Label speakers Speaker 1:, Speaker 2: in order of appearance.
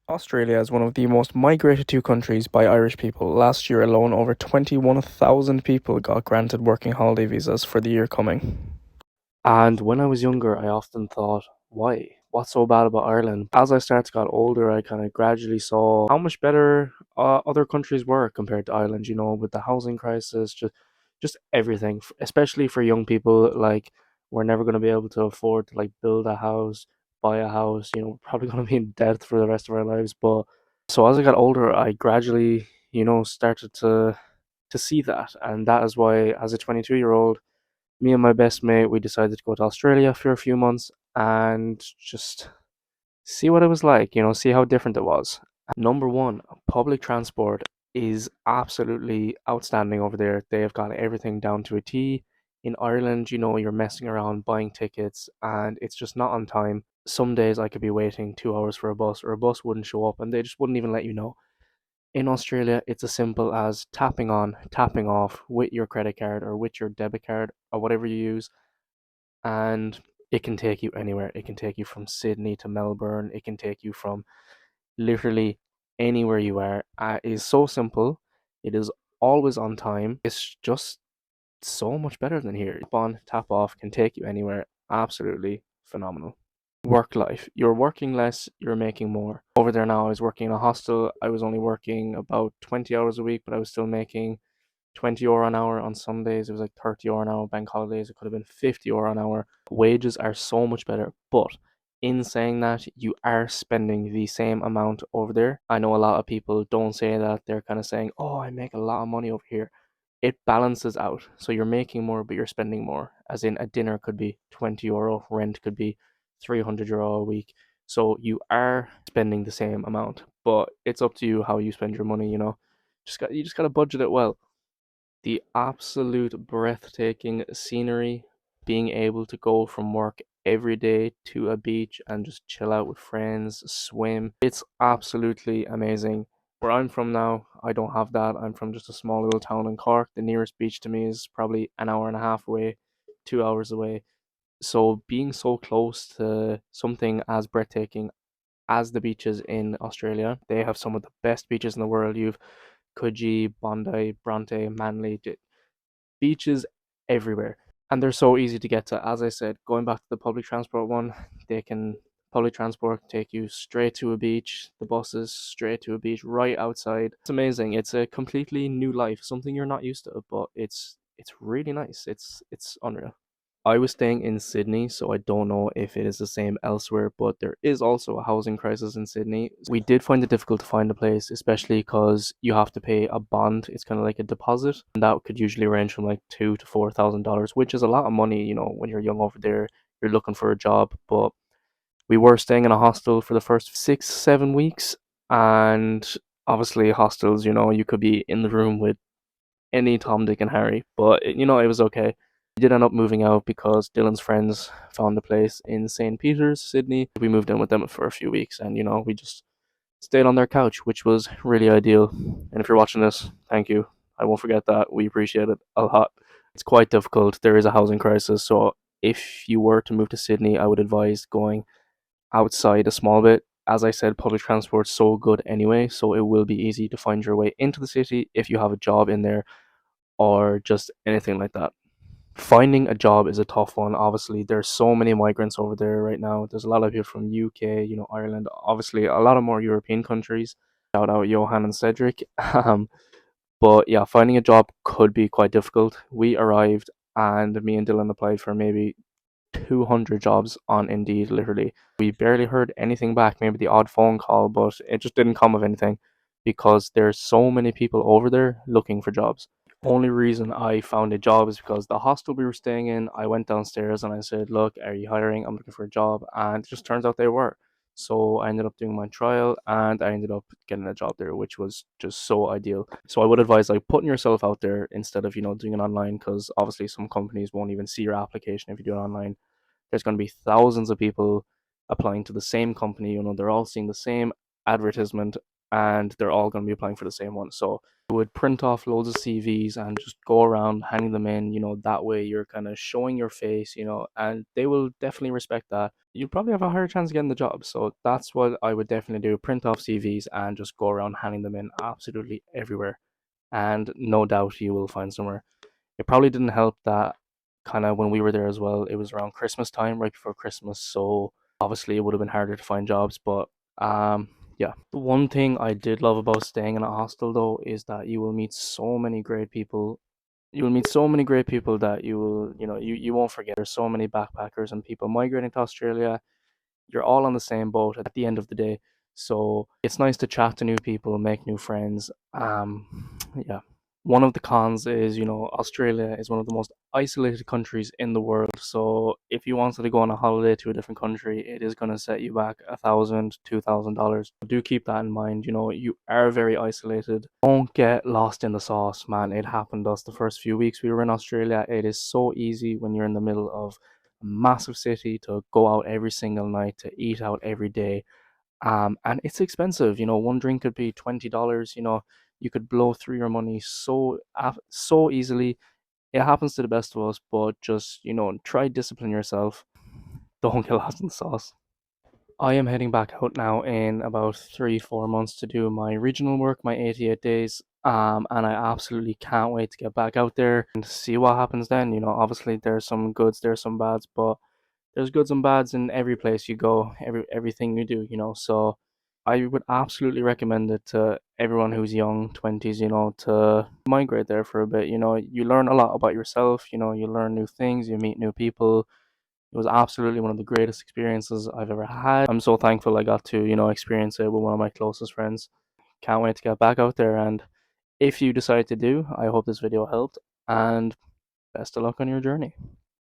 Speaker 1: Australia is one of the most migrated to countries by Irish people. Last year alone, over 21,000 people got granted working holiday visas for the year coming. And when I was younger, I often thought, why? What's so bad about Ireland? As I started to get older, I kind of gradually saw how much better other countries were compared to Ireland, with the housing crisis, just everything, especially for young people. Like, we're never going to be able to afford to like build a house, buy a house, we're probably going to be in debt for the rest of our lives. But so as I got older, I gradually, started to see that. And that is why, as a 22-year-old, me and my best mate, we decided to go to Australia for a few months and just see what it was like, see how different it was. Number one, public transport is absolutely outstanding over there. They have got everything down to a T. In Ireland, you're messing around buying tickets and it's just not on time. Some days I could be waiting 2 hours for a bus, or a bus wouldn't show up and they just wouldn't even let you know. In Australia, it's as simple as tapping on, tapping off with your credit card or with your debit card or whatever you use, and it can take you anywhere. It can take you from Sydney to Melbourne. It can take you from literally anywhere you are. It is so simple. It is always on time. It's just so much better than here. Tap on, tap off, can take you anywhere. Absolutely phenomenal. Work life. You're working less, you're making more. Over there now, I was working in a hostel. I was only working about 20 hours a week, but I was still making €20 an hour on Sundays. It was like €30 an hour. Bank holidays, it could have been €50 an hour. Wages are so much better. But in saying that, you are spending the same amount over there. I know a lot of people don't say that. They're kind of saying, oh, I make a lot of money over here. It balances out. So you're making more, but you're spending more. As in, a dinner could be €20, rent could be €300 a week. So you are spending the same amount, but it's up to you how you spend your money. You just got to budget it well. The absolute breathtaking scenery, being able to go from work every day to a beach and just chill out with friends, swim. It's absolutely amazing. Where I'm from now, I don't have that. I'm from just a small little town in Cork. The nearest beach to me is probably an hour and a half away, 2 hours away. So being so close to something as breathtaking as the beaches in Australia, they have some of the best beaches in the world. You've Coogee, Bondi, Bronte, Manly, beaches everywhere. And they're so easy to get to. As I said, going back to the public transport one, they can public transport take you straight to a beach, the buses straight to a beach right outside. It's amazing. It's a completely new life, something you're not used to, but it's really nice. It's unreal. I was staying in Sydney, so I don't know if it is the same elsewhere, but there is also a housing crisis in Sydney. We did find it difficult to find a place, especially because you have to pay a bond. It's kind of like a deposit, and that could usually range from like $2,000 to $4,000, which is a lot of money. When you're young over there, you're looking for a job. But we were staying in a hostel for the first 6, 7 weeks, and obviously hostels, you could be in the room with any Tom, Dick, and Harry, but it was okay. We did end up moving out because Dylan's friends found a place in St. Peter's, Sydney. We moved in with them for a few weeks, and we just stayed on their couch, which was really ideal. And if you're watching this, thank you. I won't forget that. We appreciate it a lot. It's quite difficult. There is a housing crisis, so if you were to move to Sydney, I would advise going outside a small bit. As I said, public transport's so good anyway, so it will be easy to find your way into the city if you have a job in there or just anything like that. Finding a job is a tough one. Obviously, there's so many migrants over there right now. There's a lot of people from UK, Ireland, obviously a lot of more European countries. Shout out Johan and Cedric. But yeah, finding a job could be quite difficult. We arrived and me and Dylan applied for maybe 200 jobs on Indeed, literally. We barely heard anything back, maybe the odd phone call, but it just didn't come of anything because there's so many people over there looking for jobs. Only reason I found a job is because the hostel we were staying in, I went downstairs and I said, look, are you hiring? I'm looking for a job. And it just turns out they were. So I ended up doing my trial and I ended up getting a job there, which was just so ideal. So I would advise like putting yourself out there instead of, doing it online, because obviously some companies won't even see your application if you do it online. There's going to be thousands of people applying to the same company. They're all seeing the same advertisement and they're all going to be applying for the same one. So I would print off loads of CVs and just go around handing them in. That way you're kind of showing your face, and they will definitely respect that. You'll probably have a higher chance of getting the job. So that's what I would definitely do: print off CVs and just go around handing them in absolutely everywhere. And no doubt you will find somewhere. It probably didn't help that kind of when we were there as well, it was around Christmas time, right before Christmas. So obviously it would have been harder to find jobs. But yeah. The one thing I did love about staying in a hostel though is that you will meet so many great people. You will meet so many great people that you won't forget. There's so many backpackers and people migrating to Australia. You're all on the same boat at the end of the day. So it's nice to chat to new people, make new friends. Yeah. One of the cons is, Australia is one of the most isolated countries in the world. So if you wanted to go on a holiday to a different country, it is going to set you back $1,000, $2,000. Do keep that in mind. You are very isolated. Don't get lost in the sauce, man. It happened to us the first few weeks we were in Australia. It is so easy when you're in the middle of a massive city to go out every single night, to eat out every day. And it's expensive. One drink could be $20. You could blow through your money so easily. It happens to the best of us, but just try discipline yourself. Don't get lost in the sauce. I am heading back out now in about 3-4 months to do my regional work, my 88 days. And I absolutely can't wait to get back out there and see what happens then. Obviously there's some goods, there's some bads, but there's goods and bads in every place you go, everything you do. So I would absolutely recommend it to everyone who's young, 20s, to migrate there for a bit. You learn a lot about yourself. You learn new things, you meet new people. It was absolutely one of the greatest experiences I've ever had. I'm so thankful I got to, experience it with one of my closest friends. Can't wait to get back out there. And if you decide to do, I hope this video helped, and best of luck on your journey.